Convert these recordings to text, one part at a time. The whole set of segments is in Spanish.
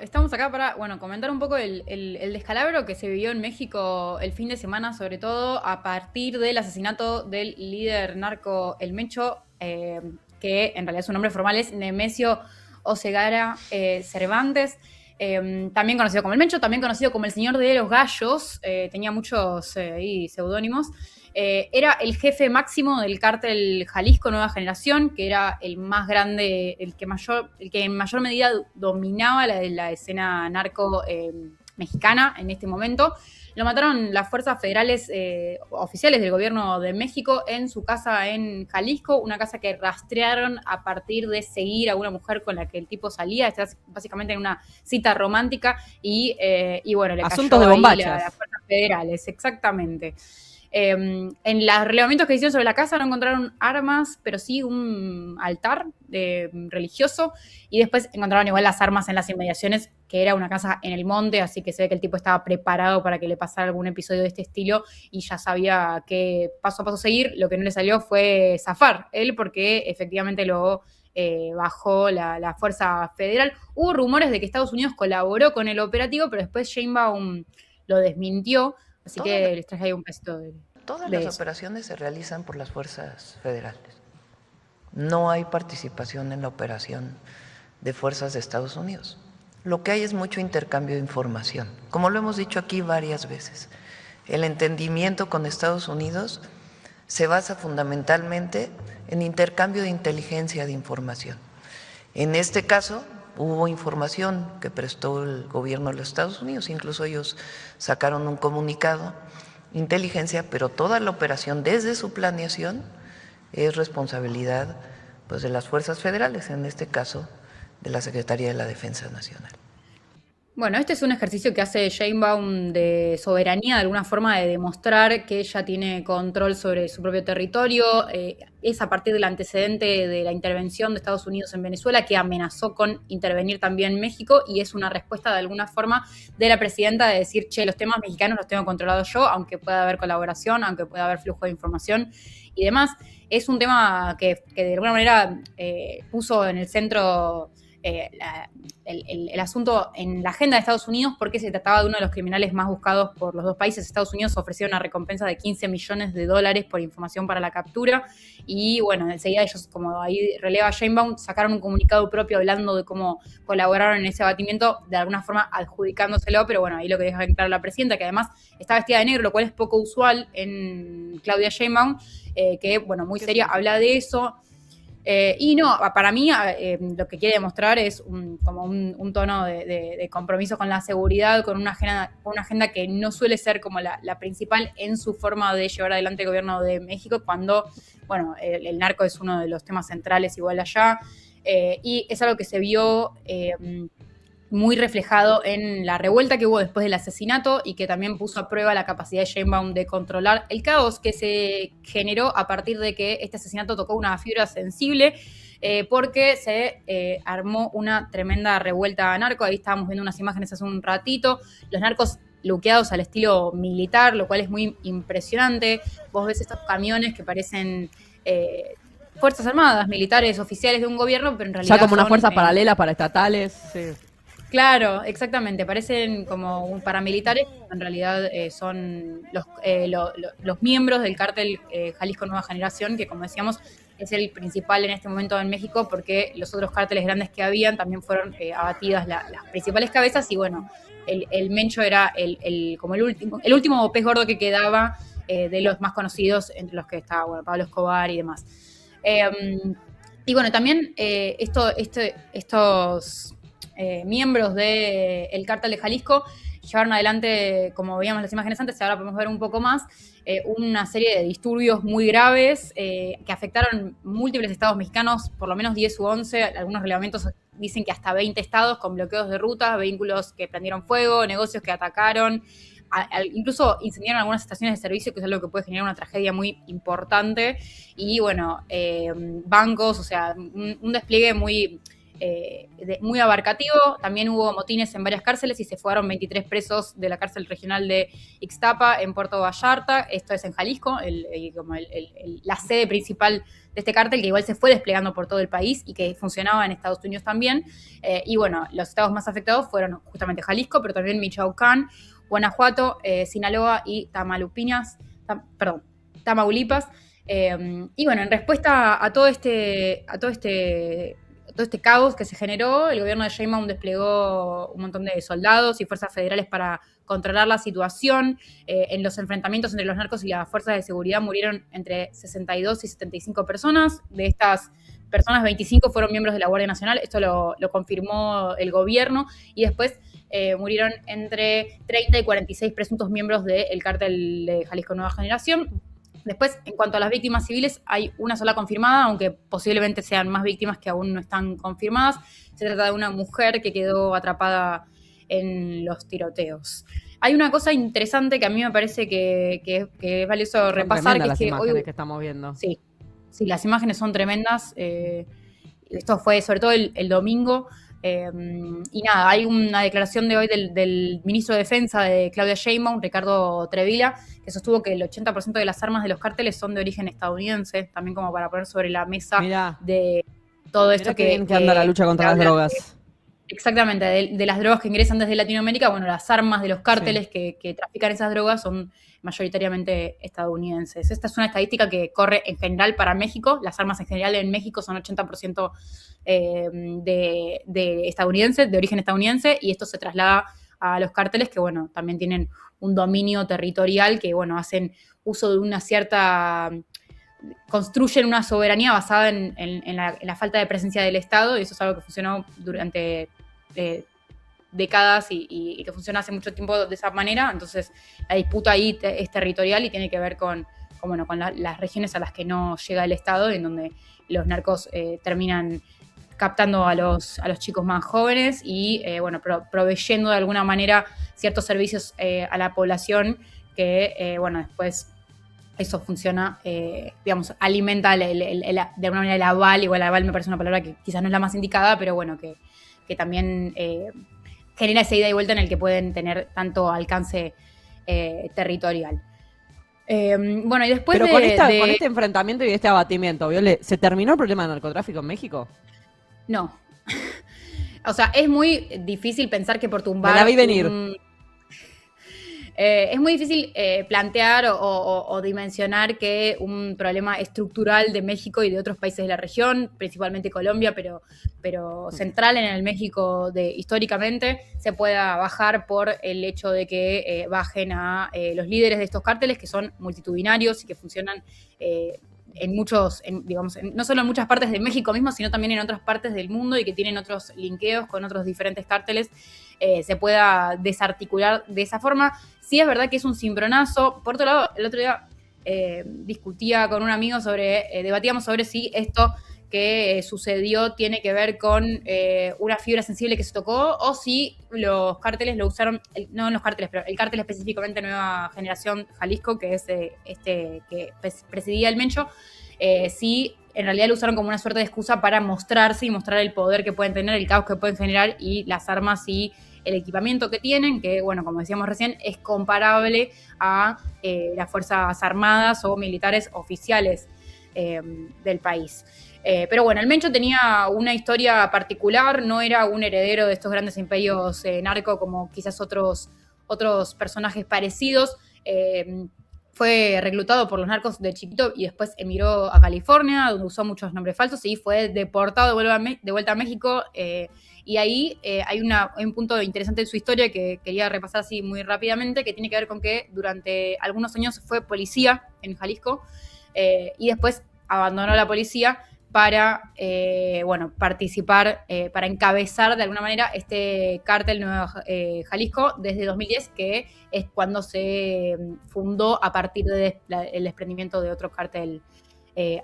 estamos acá para, comentar un poco el descalabro que se vivió en México el fin de semana, sobre todo a partir del asesinato del líder narco El Mecho, que en realidad su nombre formal es Nemesio Oseguera Cervantes, también conocido como El Mencho, también conocido como el Señor de los Gallos, tenía muchos seudónimos. Era el jefe máximo del cártel Jalisco Nueva Generación, que era el más grande, el que en mayor medida dominaba la escena narco mexicana en este momento. Lo mataron las fuerzas federales oficiales del gobierno de México en su casa en Jalisco, una casa que rastrearon a partir de seguir a una mujer con la que el tipo salía, estás básicamente en una cita romántica y bueno, le Asuntos de cayó ahí bombachas. las fuerzas federales, exactamente. En los relevamientos que hicieron sobre la casa no encontraron armas, pero sí un altar religioso, y después encontraron igual las armas en las inmediaciones, que era una casa en el monte, así que se ve que el tipo estaba preparado para que le pasara algún episodio de este estilo y ya sabía qué paso a paso seguir. Lo que no le salió fue zafar él, porque efectivamente lo bajó la Fuerza Federal. Hubo rumores de que Estados Unidos colaboró con el operativo, pero después Sheinbaum lo desmintió. Así Todas, la- que les traje ahí un pedacito todas de las eso. operaciones se realizan por las fuerzas federales. No hay participación en la operación de fuerzas de Estados Unidos. Lo que hay es mucho intercambio de información. Como lo hemos dicho aquí varias veces, el entendimiento con Estados Unidos se basa fundamentalmente en intercambio de inteligencia de información. En este caso, hubo información que prestó el gobierno de los Estados Unidos, incluso ellos sacaron un comunicado, inteligencia, pero toda la operación desde su planeación es responsabilidad pues, de las fuerzas federales, en este caso de la Secretaría de la Defensa Nacional. Bueno, este es un ejercicio que hace Sheinbaum de soberanía, de alguna forma de demostrar que ella tiene control sobre su propio territorio. Es a partir del antecedente de la intervención de Estados Unidos en Venezuela, que amenazó con intervenir también en México, y es una respuesta de alguna forma de la presidenta de decir, che, los temas mexicanos los tengo controlados yo, aunque pueda haber colaboración, aunque pueda haber flujo de información y demás. Es un tema que de alguna manera puso en el centro el asunto en la agenda de Estados Unidos, porque se trataba de uno de los criminales más buscados por los dos países. Estados Unidos ofreció una recompensa de $15 millones por información para la captura, y bueno, enseguida ellos, como ahí releva Sheinbaum, sacaron un comunicado propio hablando de cómo colaboraron en ese abatimiento, de alguna forma adjudicándoselo, pero bueno, ahí lo que deja claro la presidenta, que además está vestida de negro, lo cual es poco usual en Claudia Sheinbaum, que bueno, muy seria, habla de eso. Y no, para mí lo que quiere demostrar es como un tono de compromiso con la seguridad, con una agenda que no suele ser como la principal en su forma de llevar adelante el gobierno de México, cuando, bueno, el narco es uno de los temas centrales igual allá, y es algo que se vio muy reflejado en la revuelta que hubo después del asesinato, y que también puso a prueba la capacidad de Sheinbaum de controlar el caos que se generó a partir de que este asesinato tocó una fibra sensible, porque se armó una tremenda revuelta narco. Ahí estábamos viendo unas imágenes hace un ratito, los narcos luqueados al estilo militar, lo cual es muy impresionante. Vos ves estos camiones que parecen Fuerzas Armadas, militares, oficiales de un gobierno, pero en Ya realidad como una son fuerza paralela para estatales. Sí. claro, exactamente. Parecen como paramilitares, en realidad son los miembros del cártel Jalisco Nueva Generación, que como decíamos es el principal en este momento en México, porque los otros cárteles grandes que habían también fueron abatidas las principales cabezas, y bueno, el Mencho era como el último pez gordo que quedaba, de los más conocidos, entre los que estaba, bueno, Pablo Escobar y demás. Y bueno, también estos miembros del cártel de Jalisco llevaron adelante, como veíamos las imágenes antes, ahora podemos ver un poco más, una serie de disturbios muy graves que afectaron múltiples estados mexicanos, por lo menos 10 u 11, algunos relevamientos dicen que hasta 20 estados, con bloqueos de rutas, vehículos que prendieron fuego, negocios que atacaron, incluso incendiaron algunas estaciones de servicio, que es algo que puede generar una tragedia muy importante, y bueno, bancos, o sea, un despliegue muy muy abarcativo. También hubo motines en varias cárceles y se fueron 23 presos de la cárcel regional de Ixtapa en Puerto Vallarta. Esto es en Jalisco, la sede principal de este cártel, que igual se fue desplegando por todo el país y que funcionaba en Estados Unidos también. Y bueno, los estados más afectados fueron justamente Jalisco, pero también Michoacán, Guanajuato, Sinaloa y Tamaulipas. Y bueno, en respuesta a todo este caos que se generó, el gobierno de Sheinbaum desplegó un montón de soldados y fuerzas federales para controlar la situación. En los enfrentamientos entre los narcos y las fuerzas de seguridad murieron entre 62 y 75 personas. De estas personas, 25 fueron miembros de la Guardia Nacional. Esto lo confirmó el gobierno. Y después murieron entre 30 y 46 presuntos miembros del cártel de Jalisco Nueva Generación. Después, en cuanto a las víctimas civiles, hay una sola confirmada, aunque posiblemente sean más víctimas que aún no están confirmadas. Se trata de una mujer que quedó atrapada en los tiroteos. Hay una cosa interesante que a mí me parece que es valioso repasar, que es que imágenes que estamos viendo. Sí, las imágenes son tremendas. Esto fue sobre todo el domingo. Y nada, hay una declaración de hoy del ministro de Defensa de Claudia Sheinbaum, Ricardo Trevila, que sostuvo que el 80% de las armas de los cárteles son de origen estadounidense, también como para poner sobre la mesa de todo esto que anda la lucha contra las drogas. Exactamente, de las drogas que ingresan desde Latinoamérica. Bueno, las armas de los cárteles que trafican esas drogas son mayoritariamente estadounidenses. Esta es una estadística que corre en general para México. Las armas en general en México son 80% de estadounidenses, de origen estadounidense, y esto se traslada a los cárteles, que bueno, también tienen un dominio territorial, que bueno, hacen uso de una cierta... construyen una soberanía basada en la falta de presencia del Estado, y eso es algo que funcionó durante décadas y que funciona hace mucho tiempo de esa manera. Entonces la disputa ahí es territorial y tiene que ver con las regiones a las que no llega el Estado, en donde los narcos terminan captando a los chicos más jóvenes y proveyendo de alguna manera ciertos servicios a la población que después eso funciona, alimenta de alguna manera el aval. Igual aval me parece una palabra que quizás no es la más indicada, pero bueno, que también genera esa ida y vuelta en el que pueden tener tanto alcance territorial. Y después pero con este enfrentamiento y este abatimiento, Viole, ¿se terminó el problema del narcotráfico en México? No. O sea, es muy difícil pensar que por tumbar... Me la vi venir. Es muy difícil plantear o dimensionar que un problema estructural de México y de otros países de la región, principalmente Colombia, pero central en el México históricamente, se pueda bajar por el hecho de que bajen a los líderes de estos cárteles, que son multitudinarios y que funcionan no solo en muchas partes de México mismo, sino también en otras partes del mundo, y que tienen otros linkeos con otros diferentes cárteles, se pueda desarticular de esa forma. Sí, es verdad que es un cimbronazo. Por otro lado, el otro día discutía con un amigo debatíamos sobre si esto que sucedió tiene que ver con una fibra sensible que se tocó, o si los cárteles lo usaron, no los cárteles, pero el cártel específicamente Nueva Generación Jalisco, que es que presidía el Mencho, si en realidad lo usaron como una suerte de excusa para mostrarse y mostrar el poder que pueden tener, el caos que pueden generar y las armas y el equipamiento que tienen, que bueno, como decíamos recién, es comparable a las Fuerzas Armadas o militares oficiales del país. Pero bueno, el Mencho tenía una historia particular, no era un heredero de estos grandes imperios narco como quizás otros personajes parecidos. Fue reclutado por los narcos de chiquito y después emigró a California, donde usó muchos nombres falsos, y fue deportado de vuelta a México. Y ahí hay un punto interesante en su historia que quería repasar así muy rápidamente, que tiene que ver con que durante algunos años fue policía en Jalisco, y después abandonó la policía para participar, para encabezar de alguna manera este cártel Nuevo Jalisco desde 2010, que es cuando se fundó a partir del desprendimiento de otro cártel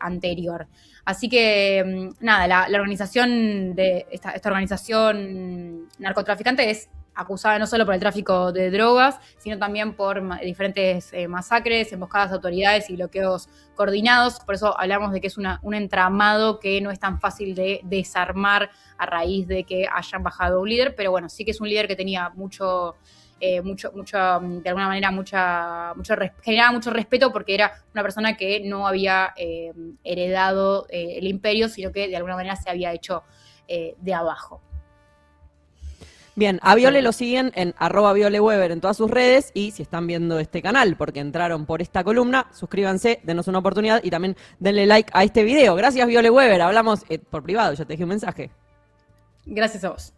anterior. Así que nada, la organización de esta organización narcotraficante es acusada no solo por el tráfico de drogas, sino también por diferentes masacres, emboscadas a autoridades y bloqueos coordinados. Por eso hablamos de que es un entramado que no es tan fácil de desarmar a raíz de que hayan bajado un líder, pero bueno, sí que es un líder que tenía de alguna manera, generaba mucho respeto porque era una persona que no había heredado el imperio, sino que de alguna manera se había hecho de abajo. Bien, a Viole lo siguen en @VioleWeber en todas sus redes y si están viendo este canal porque entraron por esta columna, suscríbanse, denos una oportunidad y también denle like a este video. Gracias, Viole Weber. Hablamos por privado, ya te dejé un mensaje. Gracias a vos.